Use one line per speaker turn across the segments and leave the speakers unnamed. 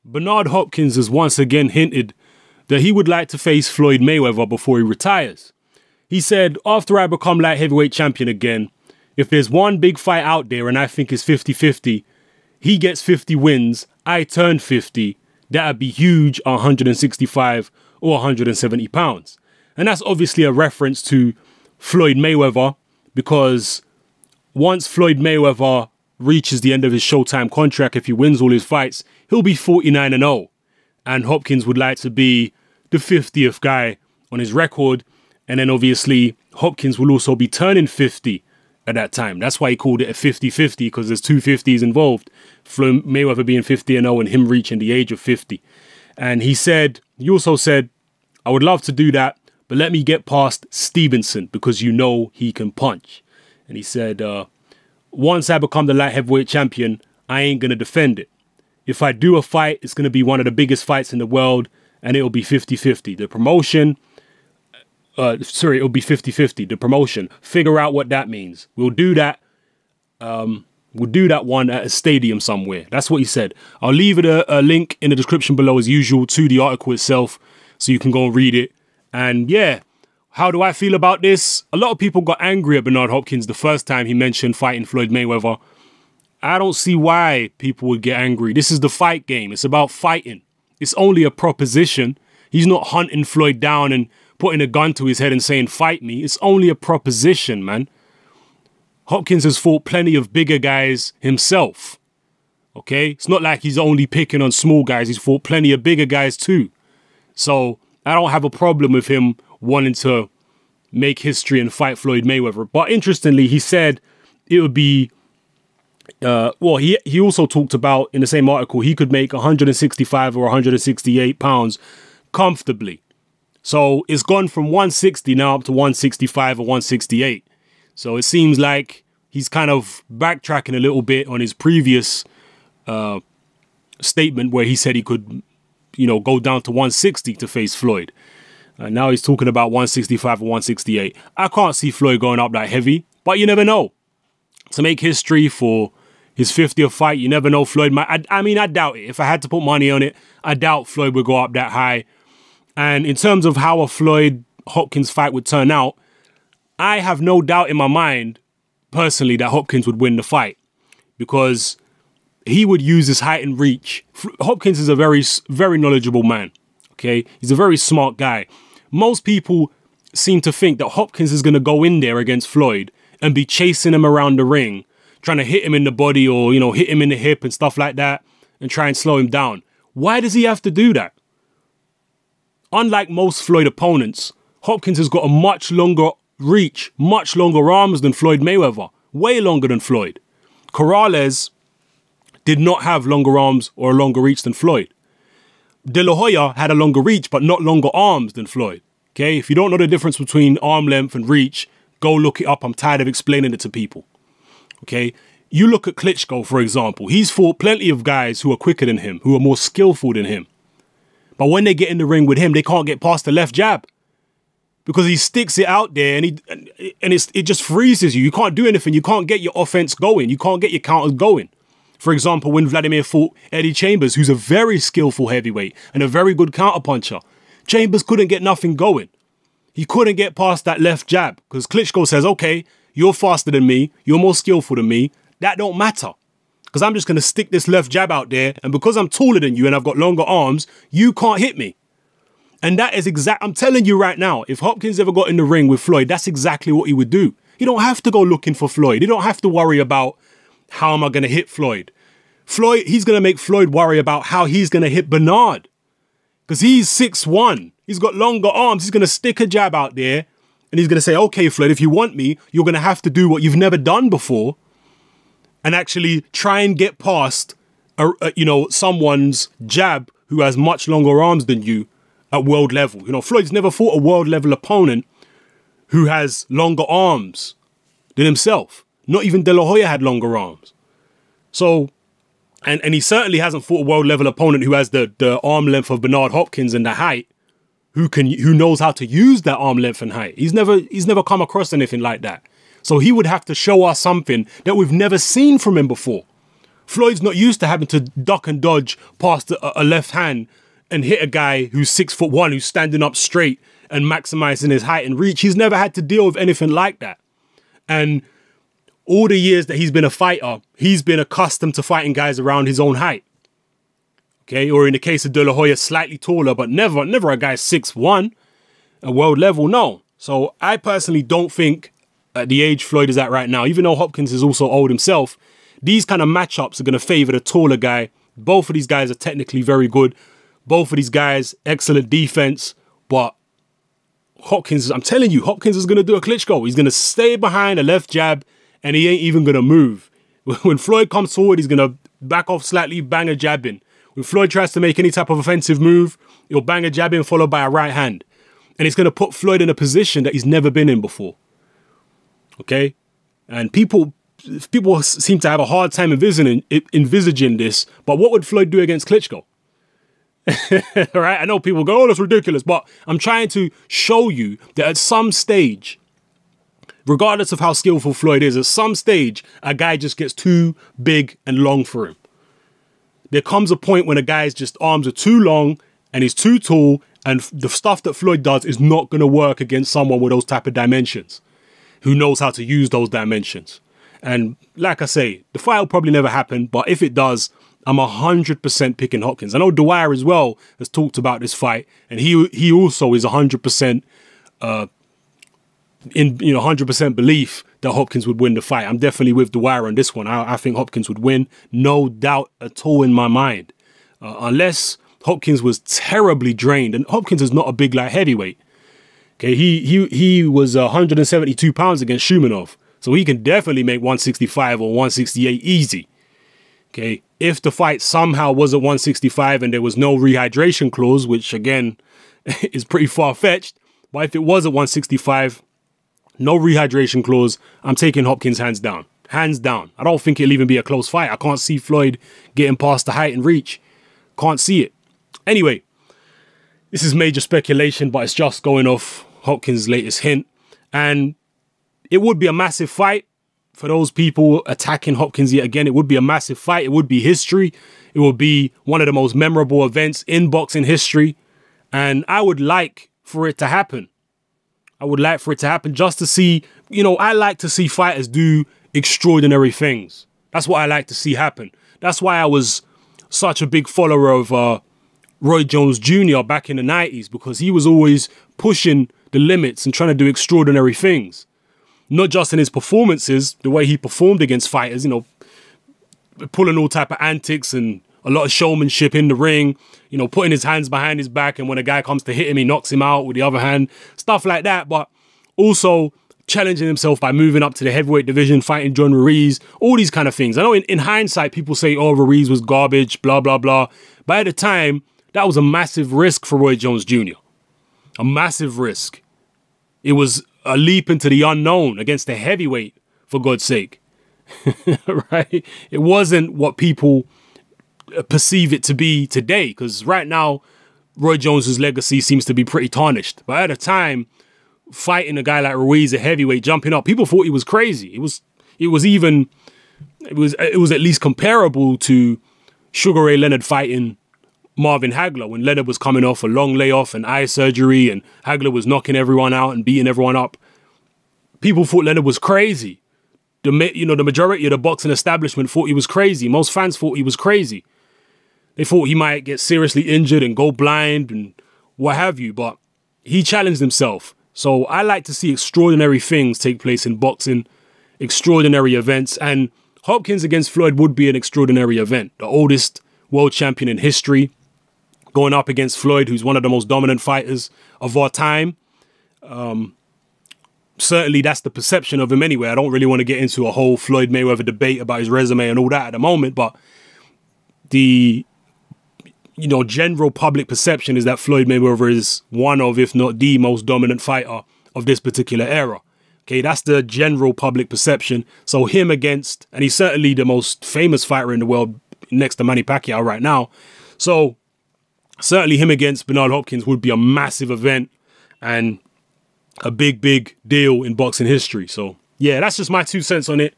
Bernard Hopkins has once again hinted that he would like to face Floyd Mayweather before he retires. He said, after I become light heavyweight champion again, if there's one big fight out there and I think it's 50-50, he gets 50 wins, I turn 50, that'd be huge at 165 or 170 pounds. And that's obviously a reference to Floyd Mayweather, because once Floyd Mayweather reaches the end of his Showtime contract, if he wins all his fights, he'll be 49-0. And Hopkins would like to be the 50th guy on his record. And then obviously Hopkins will also be turning 50 at that time. That's why he called it a 50-50, because there's two 50s involved. Floyd Mayweather being 50-0 and him reaching the age of 50. And he also said, I would love to do that, but let me get past Stevenson because you know he can punch. And he said, once I become the light heavyweight champion, I ain't going to defend it. If I do a fight, it's going to be one of the biggest fights in the world, and it'll be 50-50. The promotion, it'll be 50-50. The promotion, figure out what that means. We'll do that. We'll do that one at a stadium somewhere. That's what he said. I'll leave it a link in the description below as usual to the article itself, so you can go and read it. And yeah, how do I feel about this? A lot of people got angry at Bernard Hopkins the first time he mentioned fighting Floyd Mayweather. I don't see why people would get angry. This is the fight game. It's about fighting. It's only a proposition. He's not hunting Floyd down and putting a gun to his head and saying, fight me. It's only a proposition, man. Hopkins has fought plenty of bigger guys himself. Okay? It's not like he's only picking on small guys. He's fought plenty of bigger guys too. So I don't have a problem with him wanting to make history and fight Floyd Mayweather. But interestingly, he said it would be, well, he also talked about in the same article, he could make 165 or 168 pounds comfortably. So it's gone from 160 now up to 165 or 168. So it seems like he's kind of backtracking a little bit on his previous statement where he said he could, you know, go down to 160 to face Floyd. Now he's talking about 165 or 168. I can't see Floyd going up that heavy, but you never know. To make history for his 50th fight, you never know. Floyd might, I mean, I doubt it. If I had to put money on it, I doubt Floyd would go up that high. And in terms of how a Floyd-Hopkins fight would turn out, I have no doubt in my mind, personally, that Hopkins would win the fight, because he would use his height and reach. Hopkins is a very, very knowledgeable man. Okay, he's a very smart guy. Most people seem to think that Hopkins is going to go in there against Floyd and be chasing him around the ring, trying to hit him in the body or, you know, hit him in the hip and stuff like that and try and slow him down. Why does he have to do that? Unlike most Floyd opponents, Hopkins has got a much longer reach, much longer arms than Floyd Mayweather, way longer than Floyd. Corrales did not have longer arms or a longer reach than Floyd. De La Hoya had a longer reach, but not longer arms than Floyd. Okay, if you don't know the difference between arm length and reach, go look it up. I'm tired of explaining it to people. Okay, you look at Klitschko, for example. He's fought plenty of guys who are quicker than him, who are more skillful than him. But when they get in the ring with him, they can't get past the left jab, because he sticks it out there and it just freezes you. You can't do anything. You can't get your offense going. You can't get your counters going. For example, when Vladimir fought Eddie Chambers, who's a very skillful heavyweight and a very good counterpuncher, Chambers couldn't get nothing going. He couldn't get past that left jab because Klitschko says, okay, you're faster than me, you're more skillful than me. That don't matter, because I'm just going to stick this left jab out there, and because I'm taller than you and I've got longer arms, you can't hit me. And that is I'm telling you right now, if Hopkins ever got in the ring with Floyd, that's exactly what he would do. He don't have to go looking for Floyd. He don't have to worry about, how am I going to hit Floyd? He's going to make Floyd worry about how he's going to hit Bernard. Because he's 6'1". He's got longer arms. He's going to stick a jab out there. And he's going to say, okay, Floyd, if you want me, you're going to have to do what you've never done before. And actually try and get past, you know, someone's jab who has much longer arms than you at world level. You know, Floyd's never fought a world level opponent who has longer arms than himself. Not even De La Hoya had longer arms. So, and he certainly hasn't fought a world level opponent who has the arm length of Bernard Hopkins and the height, who knows how to use that arm length and height. He's never come across anything like that. So he would have to show us something that we've never seen from him before. Floyd's not used to having to duck and dodge past a left hand and hit a guy who's 6'1", who's standing up straight and maximizing his height and reach. He's never had to deal with anything like that. And all the years that he's been a fighter, he's been accustomed to fighting guys around his own height. Okay, or in the case of De La Hoya, slightly taller, but never a guy 6'1", a world level, no. So I personally don't think at the age Floyd is at right now, even though Hopkins is also old himself, these kind of matchups are going to favor the taller guy. Both of these guys are technically very good. Both of these guys, excellent defense, but Hopkins, I'm telling you, Hopkins is going to do a Klitschko. He's going to stay behind a left jab and he ain't even going to move. When Floyd comes forward, he's going to back off slightly, bang a jab in. When Floyd tries to make any type of offensive move, he'll bang a jab in followed by a right hand. And it's going to put Floyd in a position that he's never been in before. Okay? And people seem to have a hard time envisaging this. But what would Floyd do against Klitschko? All right? I know people go, oh, that's ridiculous. But I'm trying to show you that at some stage, regardless of how skillful Floyd is, at some stage, a guy just gets too big and long for him. There comes a point when a guy's just arms are too long and he's too tall, and the stuff that Floyd does is not going to work against someone with those type of dimensions, who knows how to use those dimensions. And like I say, the fight will probably never happen, but if it does, I'm 100% picking Hopkins. I know Dwyer as well has talked about this fight, and he also is 100% in 100% belief that Hopkins would win the fight. I'm definitely with Dwyer on this one. I think Hopkins would win, no doubt at all in my mind, unless Hopkins was terribly drained, and Hopkins is not a big light heavyweight. Okay, he was 172 pounds against Shumenov, so he can definitely make 165 or 168 easy. Okay, if the fight somehow was at 165 and there was no rehydration clause, which again is pretty far-fetched, but if it was at 165, no rehydration clause, I'm taking Hopkins hands down. Hands down. I don't think it'll even be a close fight. I can't see Floyd getting past the height and reach. Can't see it. Anyway, this is major speculation, but it's just going off Hopkins' latest hint. And it would be a massive fight for those people attacking Hopkins yet again. It would be a massive fight. It would be history. It would be one of the most memorable events in boxing history. And I would like for it to happen. I would like for it to happen just to see, I like to see fighters do extraordinary things. That's what I like to see happen. That's why I was such a big follower of Roy Jones Jr. back in the 90s, because he was always pushing the limits and trying to do extraordinary things. Not just in his performances, the way he performed against fighters, pulling all type of antics and a lot of showmanship in the ring, putting his hands behind his back, and when a guy comes to hit him, he knocks him out with the other hand, stuff like that. But also challenging himself by moving up to the heavyweight division, fighting John Ruiz, all these kind of things. I know in hindsight, people say, oh, Ruiz was garbage, blah, blah, blah. But at the time, that was a massive risk for Roy Jones Jr. A massive risk. It was a leap into the unknown against a heavyweight, for God's sake. Right? It wasn't what people perceive it to be today, because right now, Roy Jones's legacy seems to be pretty tarnished. But at the time, fighting a guy like Ruiz, a heavyweight, jumping up, people thought he was crazy. It was at least comparable to Sugar Ray Leonard fighting Marvin Hagler when Leonard was coming off a long layoff and eye surgery, and Hagler was knocking everyone out and beating everyone up. People thought Leonard was crazy. The majority of the boxing establishment thought he was crazy. Most fans thought he was crazy. They thought he might get seriously injured and go blind and what have you, but he challenged himself. So I like to see extraordinary things take place in boxing, extraordinary events, and Hopkins against Floyd would be an extraordinary event. The oldest world champion in history, going up against Floyd, who's one of the most dominant fighters of our time. Certainly that's the perception of him anyway. I don't really want to get into a whole Floyd Mayweather debate about his resume and all that at the moment, but the general public perception is that Floyd Mayweather is one of, if not the most dominant fighter of this particular era. Okay, that's the general public perception. So him against, and he's certainly the most famous fighter in the world next to Manny Pacquiao right now. So certainly him against Bernard Hopkins would be a massive event and a big, big deal in boxing history. So yeah, that's just my 2 cents on it.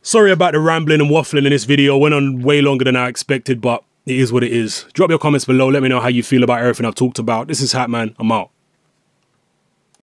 Sorry about the rambling and waffling in this video. Went on way longer than I expected, but it is what it is. Drop your comments below. Let me know how you feel about everything I've talked about. This is Hatman. I'm out.